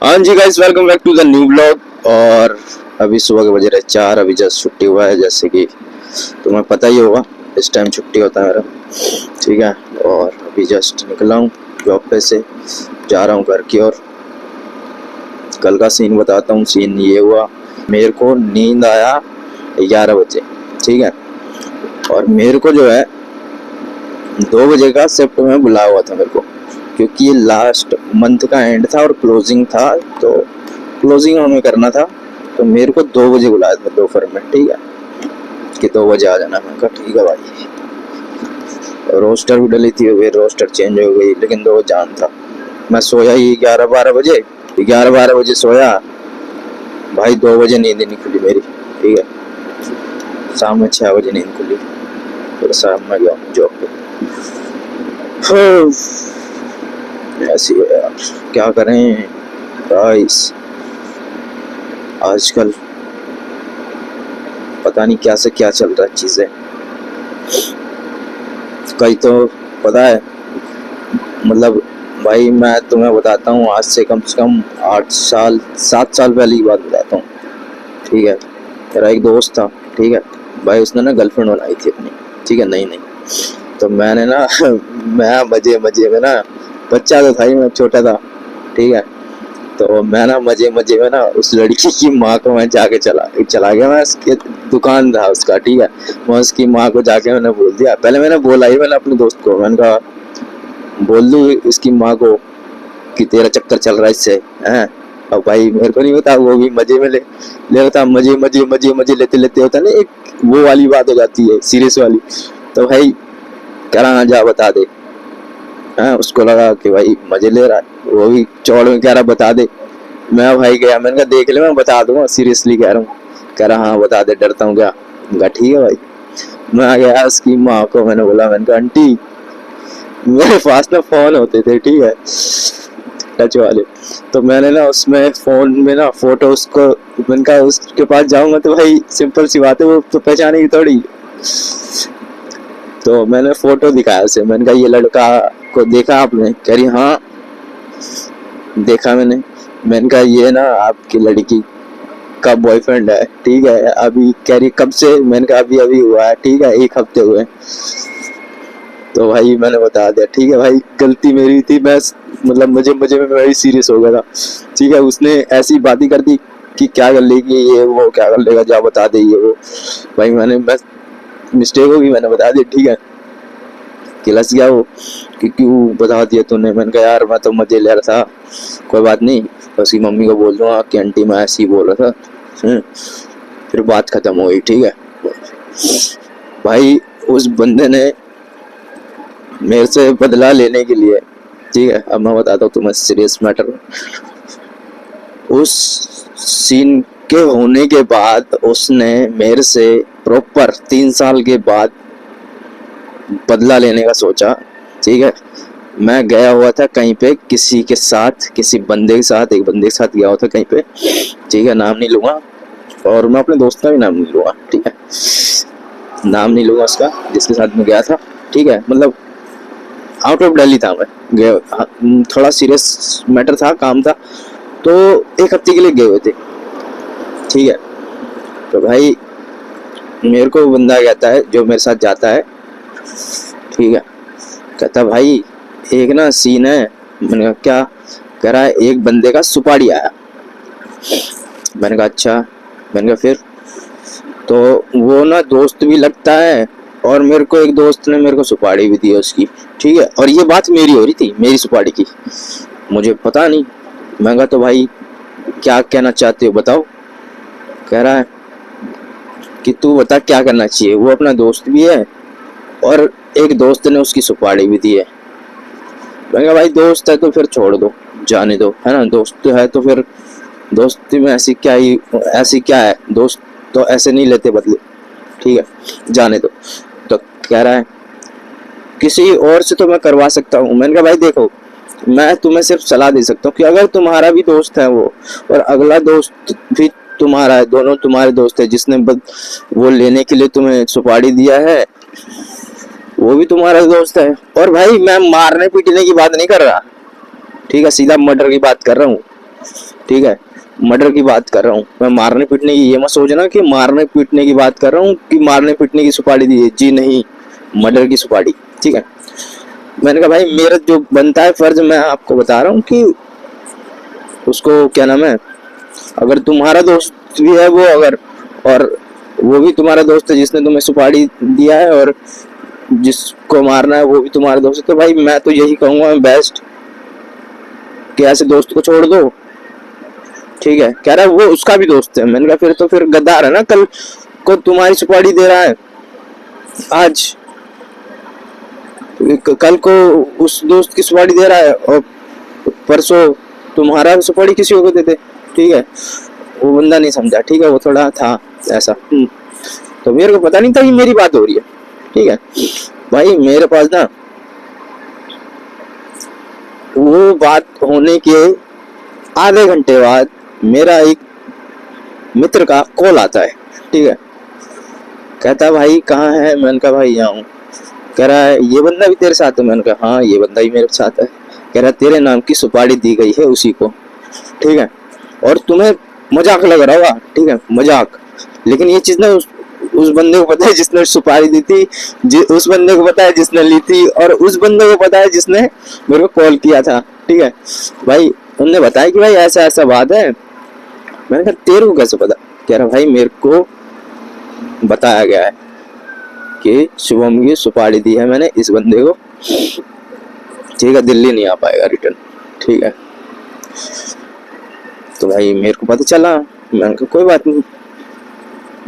हाँ जी guys, welcome back to the new blog. और अभी सुबह के बजे रहे 4। अभी जस्ट छुट्टी हुआ है, जैसे कि तुम्हें पता ही होगा इस टाइम छुट्टी होता है मेरा। ठीक है, और अभी जस्ट निकला हूँ जॉब पे से, जा रहा हूँ घर की ओर। कल का सीन बताता हूँ। सीन ये हुआ, मेरे को नींद आया 11 बजे। ठीक है, और मेरे को जो है 2 बजे का शिफ्ट में बुलाया हुआ था मेरे को, क्योंकि ये लास्ट मंथ का एंड था और क्लोजिंग था, तो क्लोजिंग हमें करना था। तो मेरे को 2 बजे बुलाया था दोपहर में। ठीक है, कि 2 बजे आ जाना। मैंने कहा ठीक है भाई। रोस्टर भी डली थी, फिर रोस्टर चेंज हो गई, लेकिन 2 जान था। मैं सोया ही 11-12 बजे, 11-12 बजे सोया भाई। 2 बजे नींद नहीं खुली मेरी। ठीक है, शाम में 6 बजे नींद खुली, फिर शाम में गया जॉब पे। ऐसी है यार, क्या करें गाइस। आजकल पता नहीं क्या से क्या चल रहा है चीजें। कई तो पता है, मतलब भाई मैं तुम्हें बताता हूँ, आज से कम 7 साल पहले की बात बताता हूँ। ठीक है, मेरा एक दोस्त था। ठीक है भाई, उसने ना गर्लफ्रेंड बनाई थी अपनी। ठीक है, नहीं तो मैंने ना मैं मजे मजे में ना, बच्चा तो था ही, मैं छोटा था। ठीक है, तो मैं ना मजे मजे में ना उस लड़की की माँ को मैं जाके चला गया। मैं उसके दुकान था उसका। ठीक है, मैं उसकी माँ को जाके मैंने बोल दिया। पहले मैंने बोला ही, मैंने अपने दोस्त को, मैंने कहा बोल दूँ इसकी माँ को कि तेरा चक्कर चल रहा है इससे, हैं। अब भाई मेरे को नहीं पता, वो भी मजे में ले लेता। मजे मजे मजे मजे लेते लेते होता ना, एक वो वाली बात हो जाती है, सीरियस वाली। तो भाई कह रहा जा बता दे। उसको लगा कि भाई मजे ले रहा है, वो भी चौड़ में कह रहा बता दे। मैं भाई गया, मैंने कहा देख ले, मैं बता दूंगा, सीरियसली कह रहा हूँ। कह रहा हाँ बता दे, डरता हूँ क्या। मैं ठीक है भाई। मैं आ गया उसकी माँ को, मैंने बोला, मैंने कहा आंटी, मेरे पास ना फोन होते थे। ठीक है, टच वाले। तो मैंने ना उसमें फोन में ना फोटो उसको, मैंने कहा उसके पास जाऊंगा तो भाई सिंपल सी बात है, वो तो पहचानेगी थोड़ी। तो मैंने फोटो दिखाया उसे, मैंने कहा ये लड़का को देखा आपने। कह रही हाँ देखा मैंने। मैंने कहा ये ना आपकी लड़की का बॉयफ्रेंड है। ठीक है, अभी कह रही कब से। मैंने कहा अभी अभी हुआ है। ठीक है, 1 हफ्ते हुए। तो भाई मैंने बता दिया। ठीक है भाई, गलती मेरी थी, मैं मतलब मुझे मुझे मैं भी सीरियस हो गया था। ठीक है, उसने ऐसी बातें कर दी कि क्या कर लेगी ये वो, क्या कर लेगा, जा बता दे ये वो। भाई मैंने बस मिस्टेक होगी, मैंने बता दिया। ठीक है, किलस गया वो कि क्यों बता दिया तूने। मैंने कहा यार मैं तो मजे ले रहा था, कोई बात नहीं, उसकी मम्मी को बोल दूंगा कि आंटी मैं ऐसे ही बोल रहा था। फिर बात खत्म हो गई। ठीक है भाई, उस बंदे ने मेरे से बदला लेने के लिए, ठीक है अब मैं बताता हूँ तुम्हें सीरियस मैटर। उस सीन के होने के बाद उसने मेरे से प्रॉपर 3 साल के बाद बदला लेने का सोचा। ठीक है, मैं गया हुआ था कहीं पे किसी के साथ, किसी बंदे के साथ, एक बंदे के साथ गया हुआ था कहीं पे। ठीक है, नाम नहीं लूंगा, और मैं अपने दोस्त का भी नाम नहीं लूंगा। ठीक है, नाम नहीं लूंगा उसका जिसके साथ मैं गया था। ठीक है, मतलब आउट ऑफ दिल्ली था मैं गया, थोड़ा सीरियस मैटर था, काम था, तो 1 हफ्ते के लिए गए हुए थे। ठीक है, तो भाई मेरे को बंदा कहता है जो मेरे साथ जाता है। ठीक है, कहता भाई एक ना सीन है। मैंने कहा क्या। कह रहा है एक बंदे का सुपारी आया। मैंने कहा अच्छा। मैंने कहा फिर। तो वो ना दोस्त भी लगता है, और मेरे को एक दोस्त ने मेरे को सुपारी भी दी है उसकी। ठीक है, और ये बात मेरी हो रही थी, मेरी सुपारी की, मुझे पता नहीं। मैं कहा तो भाई क्या कहना चाहते हो बताओ। कह रहा है कि तू बता क्या करना चाहिए, वो अपना दोस्त भी है और एक दोस्त ने उसकी सुपारी भी दी है। मैंने कहा भाई दोस्त है तो फिर छोड़ दो, जाने दो, है ना। दोस्त है तो फिर दोस्ती में ऐसी क्या है, दोस्त तो ऐसे नहीं लेते बदले। ठीक है, जाने दो। तो कह रहा है किसी और से तो मैं करवा सकता हूँ। मैंने कहा भाई देखो, मैं तुम्हें सिर्फ सलाह दे सकता हूँ कि अगर तुम्हारा भी दोस्त है वो, और अगला दोस्त भी तुम्हारा है, दोनों तुम्हारे दोस्त है, जिसने वो लेने के लिए तुम्हें सुपारी दिया है, वो भी तुम्हारा दोस्त है। और भाई मैं मारने पीटने की बात नहीं कर रहा, ठीक है, सीधा मर्डर की बात कर रहा हूँ। ठीक है, मर्डर की बात कर रहा हूँ मैं, मारने पीटने की ये मत सोचना कि मारने पीटने की बात कर रहा हूँ कि मारने पीटने की सुपारी दी है, जी नहीं, मर्डर की सुपारी। ठीक है, मैंने कहा भाई मेरा जो बनता है फर्ज मैं आपको बता रहा हूँ कि उसको क्या नाम है, अगर तुम्हारा दोस्त भी है वो, अगर और वो भी तुम्हारा दोस्त है जिसने तुम्हें सुपारी दिया है, और जिसको मारना है वो भी तुम्हारा दोस्त है, तो भाई मैं तो यही कहूंगा बेस्ट कि ऐसे दोस्त को छोड़ दो। ठीक है, कह रहा है वो उसका भी दोस्त है। मैंने कहा फिर तो फिर गद्दार है ना, कल को तुम्हारी सुपारी दे रहा है, आज कल को उस दोस्त की सुपारी दे रहा है, और परसों तुम्हारा सुपारी किसी को दे दे। ठीक है, वो बंदा नहीं समझा। ठीक है, वो थोड़ा था ऐसा। तो मेरे को पता नहीं था कि मेरी बात हो रही है। ठीक है भाई, मेरे पास ना वो बात होने के आधे घंटे बाद मेरा एक मित्र का कॉल आता है। ठीक है, कहता भाई कहाँ है? मैंने कहा भाई यहाँ हूँ। कह रहा है ये बंदा भी तेरे साथ है? मैंने कहा हाँ ये बंदा भी मेरे साथ है। कह रहा है तेरे नाम की सुपारी दी गई है उसी को। ठीक है, और तुम्हें मजाक लग रहा होगा। ठीक है, मजाक, लेकिन ये चीज ना उस बंदे को पता है जिसने सुपारी दी थी, उस बंदे को पता है जिसने ली थी, और उस बंदे को पता है जिसने मेरे को कॉल किया था। ठीक है भाई, उनने बताया कि भाई ऐसा ऐसा बात है। मैंने कहा तेरे को कैसे पता? कह रहा भाई मेरे को बताया गया है कि शुभम की सुपारी दी है मैंने इस बंदे को। ठीक है, दिल्ली नहीं आ पाएगा रिटर्न। ठीक है, तो भाई मेरे को पता चला। मैंने कहा कोई बात नहीं,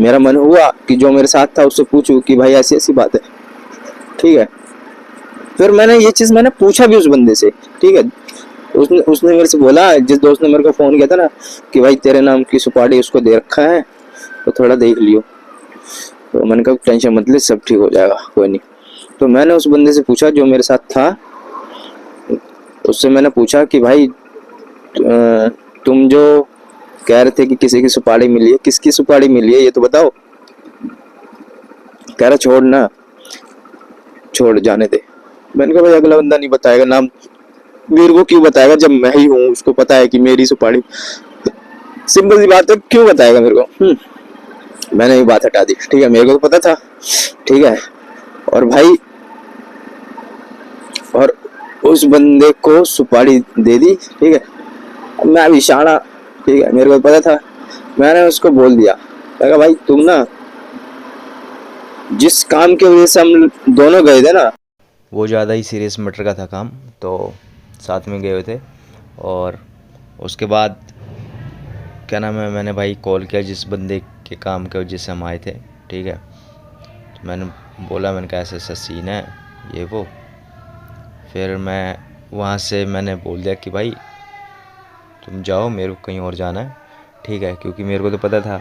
मेरा मन हुआ कि जो मेरे साथ था उससे पूछूं कि भाई ऐसी ऐसी बात है। ठीक है, फिर मैंने पूछा भी उस बंदे से। ठीक है, उसने मेरे से बोला, जिस दोस्त ने मेरे को फोन किया था ना कि भाई तेरे नाम की सुपारी उसको दे रखा है तो थोड़ा देख लियो। तो मैंने कहा टेंशन मत ले, सब ठीक हो जाएगा, कोई नहीं। तो मैंने उस बंदे से पूछा जो मेरे साथ था, उससे मैंने पूछा कि भाई तुम जो कह रहे थे कि किसी की सुपारी मिली है, किसकी सुपारी मिली है ये तो बताओ। कह रहा छोड़ ना, छोड़ जाने दे। मैंने कहा भाई अगला बंदा नहीं बताएगा नाम, मेरे को क्यों बताएगा जब मैं ही हूँ, उसको पता है कि मेरी सुपारी। सिंपल सी बात है, क्यों बताएगा मेरे को? मैंने ये बात हटा दी। ठीक है, मेरे को तो पता था। ठीक है, और भाई और उस बंदे को सुपारी दे दी। ठीक है, मैं भी शाना। ठीक है, मेरे को पता था। मैंने उसको बोल दिया, मैं कहा भाई तुम ना जिस काम की वजह से हम दोनों गए थे ना, वो ज़्यादा ही सीरियस मैटर का था काम, तो साथ में गए हुए थे। और उसके बाद क्या नाम है, मैंने भाई कॉल किया जिस बंदे के काम के वजह से हम आए थे। ठीक है, तो मैंने बोला, मैंने कहा ऐसा ऐसा सीन है ये वो। फिर मैं वहाँ से मैंने बोल दिया कि भाई तुम जाओ, मेरे को कहीं और जाना है। ठीक है, क्योंकि मेरे को तो पता था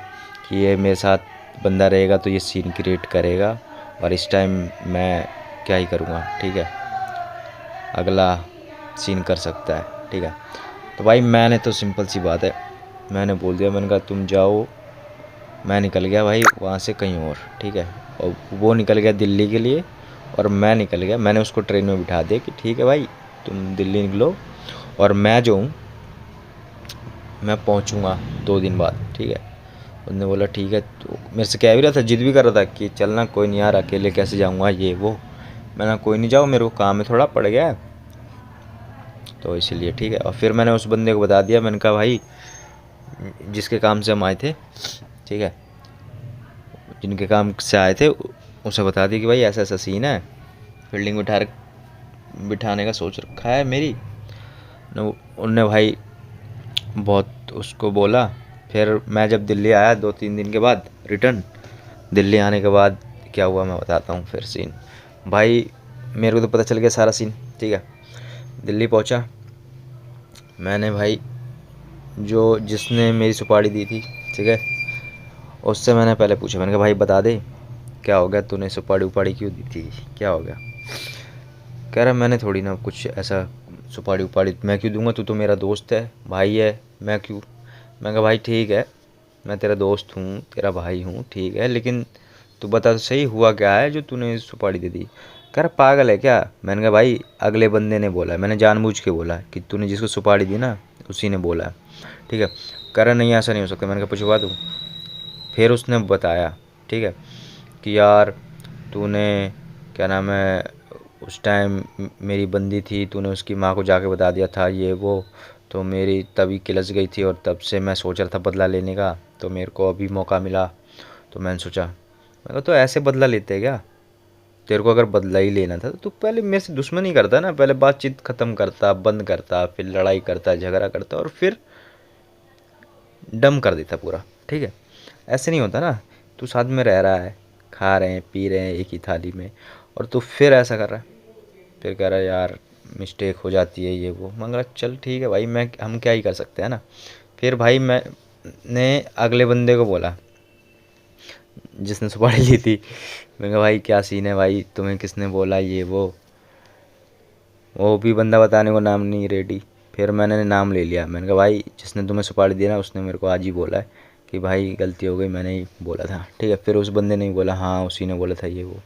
कि ये मेरे साथ बंदा रहेगा तो ये सीन क्रिएट करेगा, और इस टाइम मैं क्या ही करूँगा। ठीक है, अगला सीन कर सकता है। ठीक है, तो भाई मैंने तो सिंपल सी बात है, मैंने बोल दिया, मैंने कहा तुम जाओ। मैं निकल गया भाई वहाँ से कहीं और। ठीक है, और वो निकल गया दिल्ली के लिए, और मैं निकल गया, मैंने उसको ट्रेन में बिठा दिया कि ठीक है भाई तुम दिल्ली निकलो, और मैं जो हूँ मैं पहुँचूँगा 2 दिन बाद। ठीक है, उसने बोला ठीक है। तो मेरे से कह भी रहा था, जिद भी कर रहा था कि चलना, कोई नहीं यार अकेले कैसे जाऊँगा ये वो। मैंने कोई नहीं जाओ, मेरे को काम में थोड़ा पड़ गया है तो इसलिए। ठीक है, और फिर मैंने उस बंदे को बता दिया, मैंने कहा भाई जिसके काम से हम आए थे, ठीक है, जिनके काम से आए थे उसे बता दिया कि भाई ऐसा ऐसा सीन है, फील्डिंग बिठाने का सोच रखा है मेरी। उनने भाई बहुत उसको बोला। फिर मैं जब दिल्ली आया 2-3 दिन के बाद रिटर्न, दिल्ली आने के बाद क्या हुआ मैं बताता हूँ फिर सीन। भाई मेरे को तो पता चल गया सारा सीन। ठीक है, दिल्ली पहुँचा मैंने, भाई जो जिसने मेरी सुपारी दी थी, ठीक है, उससे मैंने पहले पूछा, मैंने कहा भाई बता दे क्या हो गया, तूने सुपारी उपाड़ी क्यों दी थी, क्या हो गया? कह रहा मैंने थोड़ी ना कुछ ऐसा सुपारी उपाड़ी, मैं क्यों दूंगा, तू तो मेरा दोस्त है, भाई है, मैं क्यों? मैं कहा भाई ठीक है, मैं तेरा दोस्त हूँ, तेरा भाई हूँ, ठीक है, लेकिन तू बता तो सही हुआ क्या है जो तूने सुपारी दे दी? कह रहा पागल है क्या। मैंने कहा भाई अगले बंदे ने बोला है, मैंने जानबूझ के बोला है कि तूने जिसको सुपारी दी ना उसी ने बोला है, ठीक है। कह रहा नहीं ऐसा नहीं हो सकता। मैंने कहा पूछवा दूँ। फिर उसने बताया, ठीक है, कि यार तूने क्या नाम है उस टाइम मेरी बंदी थी, तूने उसकी माँ को जाके बता दिया था ये वो, तो मेरी तभी किलस गई थी और तब से मैं सोच रहा था बदला लेने का, तो मेरे को अभी मौका मिला तो मैंने सोचा। मैं कहा तो ऐसे बदला लेते क्या, तेरे को अगर बदला ही लेना था तो तू पहले मेरे से दुश्मनी करता ना, पहले बातचीत ख़त्म करता, बंद करता, फिर लड़ाई करता, झगड़ा करता और फिर डम कर देता पूरा, ठीक है। ऐसे नहीं होता ना, तू साथ में रह रहा है, खा रहे हैं पी रहे हैं एक ही थाली में, और तू फिर ऐसा कर रहा है। फिर कह रहा है यार मिस्टेक हो जाती है ये वो। मैं कहा चल ठीक है भाई, मैं हम क्या ही कर सकते हैं ना। फिर भाई मैंने अगले बंदे को बोला जिसने सुपारी ली थी। मैं कहा भाई क्या सीन है भाई, तुम्हें किसने बोला ये वो भी बंदा बताने को नाम नहीं रेडी। फिर मैंने नाम ले लिया, मैंने कहा भाई जिसने तुम्हें सुपारी दी ना उसने मेरे को आज ही बोला है कि भाई गलती हो गई, मैंने ही बोला था, ठीक है। फिर उस बंदे ने ही बोला हाँ उसी ने बोला था ये वो।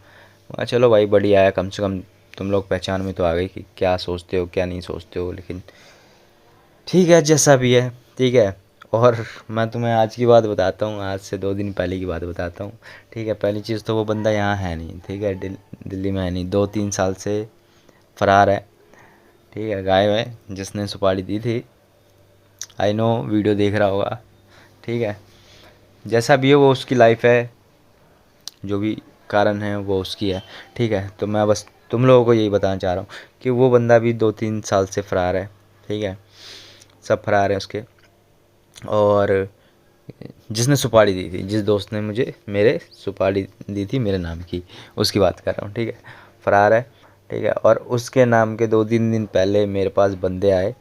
मैं चलो भाई बढ़िया है, कम से कम तुम लोग पहचान में तो आ गई कि क्या सोचते हो क्या नहीं सोचते हो, लेकिन ठीक है जैसा भी है, ठीक है। और मैं तुम्हें आज की बात बताता हूँ, आज से 2 दिन पहले की बात बताता हूँ, ठीक है। पहली चीज़ तो वो बंदा यहाँ है नहीं, ठीक है, दिल्ली में है नहीं, 2-3 साल से फ़रार है, ठीक है, गायब है। जिसने सुपारी दी थी आई नो वीडियो देख रहा होगा, ठीक है। जैसा भी है वो उसकी लाइफ है, जो भी कारण है वो उसकी है, ठीक है। तो मैं बस तुम लोगों को यही बताना चाह रहा हूँ कि वो बंदा भी 2-3 साल से फ़रार है, ठीक है, सब फ़रार है उसके। और जिसने सुपारी दी थी, जिस दोस्त ने मुझे मेरे सुपारी दी थी मेरे नाम की, उसकी बात कर रहा हूँ, ठीक है, फ़रार है, ठीक है। और उसके नाम के 2-3 दिन पहले मेरे पास बंदे आए,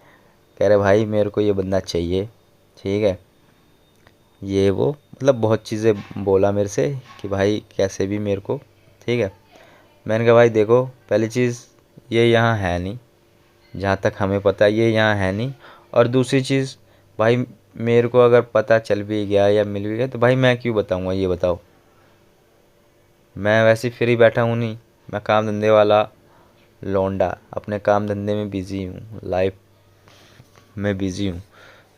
कह रहे भाई मेरे को ये बंदा चाहिए, ठीक है, ये वो मतलब बहुत चीज़ें बोला मेरे से कि भाई कैसे भी मेरे को, ठीक है। मैंने कहा भाई देखो पहली चीज़ ये यहाँ है नहीं, जहाँ तक हमें पता है ये यहाँ है नहीं। और दूसरी चीज़ भाई मेरे को अगर पता चल भी गया या मिल भी गया तो भाई मैं क्यों बताऊँगा, ये बताओ। मैं वैसे ही फ्री बैठा हूँ नहीं, मैं काम धंधे वाला लौंडा, अपने काम धंधे में बिज़ी हूँ, लाइफ में बिज़ी हूँ।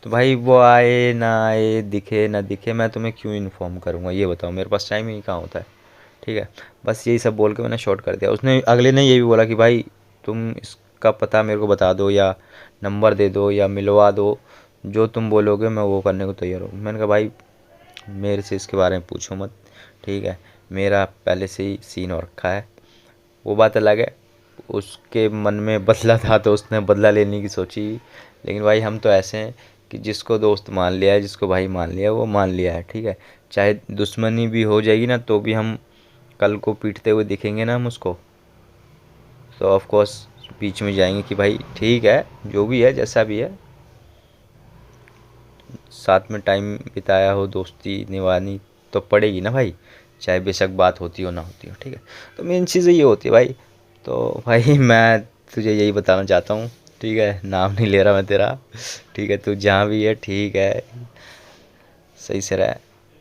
तो भाई वो आए ना आए, दिखे ना दिखे, मैं तुम्हें क्यों इन्फॉर्म करूँगा, ये बताओ। मेरे पास टाइम ही कहाँ होता है, ठीक है। बस यही सब बोल के मैंने शॉर्ट कर दिया। उसने अगले ने ये भी बोला कि भाई तुम इसका पता मेरे को बता दो या नंबर दे दो या मिलवा दो, जो तुम बोलोगे मैं वो करने को तैयार हूँ। मैंने कहा भाई मेरे से इसके बारे में पूछो मत, ठीक है, मेरा पहले से ही सीन हो रखा है। वो बात अलग है, उसके मन में बदला था तो उसने बदला लेने की सोची, लेकिन भाई हम तो ऐसे हैं कि जिसको दोस्त मान लिया है, जिसको भाई मान लिया है वो मान लिया है, ठीक है। चाहे दुश्मनी भी हो जाएगी ना तो भी हम कल को पीटते हुए दिखेंगे ना हम उसको, तो ऑफ कोर्स बीच में जाएंगे कि भाई ठीक है जो भी है जैसा भी है, साथ में टाइम बिताया हो, दोस्ती निभानी तो पड़ेगी ना भाई, चाहे बेशक बात होती हो ना होती हो, ठीक है। तो मेन चीज़ें ये होती है भाई। तो भाई मैं तुझे यही बताना चाहता हूँ, ठीक है, नाम नहीं ले रहा मैं तेरा, ठीक है, तू जहाँ भी है ठीक है, सही से रह,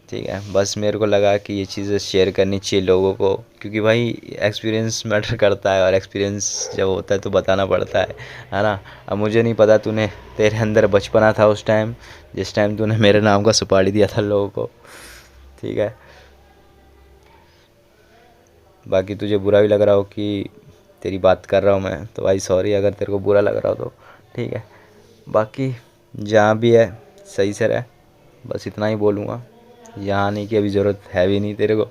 ठीक है। बस मेरे को लगा कि ये चीज़ें शेयर करनी चाहिए लोगों को, क्योंकि भाई एक्सपीरियंस मैटर करता है और एक्सपीरियंस जब होता है तो बताना पड़ता है ना। अब मुझे नहीं पता तूने, तेरे अंदर बचपना था उस टाइम जिस टाइम तूने मेरे नाम का सुपारी दिया था लोगों को, ठीक है। बाकी तुझे बुरा भी लग रहा हो कि तेरी बात कर रहा हूँ मैं, तो भाई सॉरी अगर तेरे को बुरा लग रहा हो तो, ठीक है। बाकी जहाँ भी है सही से रह, बस इतना ही बोलूँगा। यहाँ आने की अभी ज़रूरत है भी नहीं तेरे को,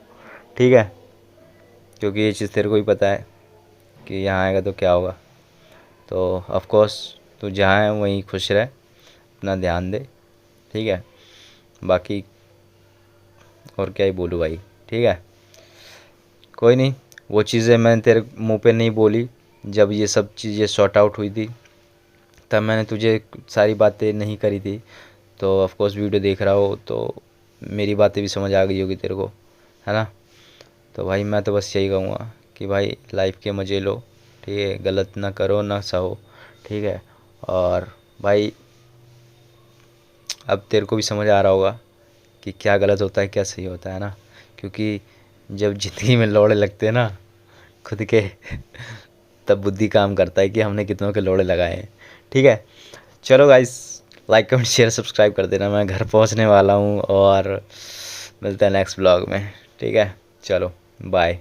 ठीक है, क्योंकि ये चीज़ तेरे को ही पता है कि यहाँ आएगा तो क्या होगा। तो ऑफ कोर्स तू जहाँ है वहीं खुश रह, अपना ध्यान दे, ठीक है। बाकी और क्या ही बोलूँ भाई, ठीक है। कोई नहीं, वो चीज़ें मैंने तेरे मुंह पे नहीं बोली, जब ये सब चीज़ें सॉर्ट आउट हुई थी तब मैंने तुझे सारी बातें नहीं करी थी। तो ऑफ कोर्स वीडियो देख रहा हो तो मेरी बातें भी समझ आ गई होगी तेरे को, है ना। तो भाई मैं तो बस यही कहूँगा कि भाई लाइफ के मज़े लो, ठीक है, गलत ना करो ना सहो, ठीक है। और भाई अब तेरे को भी समझ आ रहा होगा कि क्या गलत होता है क्या सही होता है ना, क्योंकि जब ज़िंदगी में लौड़े लगते हैं ना, खुद के तब बुद्धि काम करता है कि हमने कितनों के लोड़े लगाए हैं। ठीक है, चलो guys, like comment share subscribe कर देना। मैं घर पहुंचने वाला हूं और मिलते हैं नेक्स्ट ब्लॉग में। ठीक है, चलो बाय।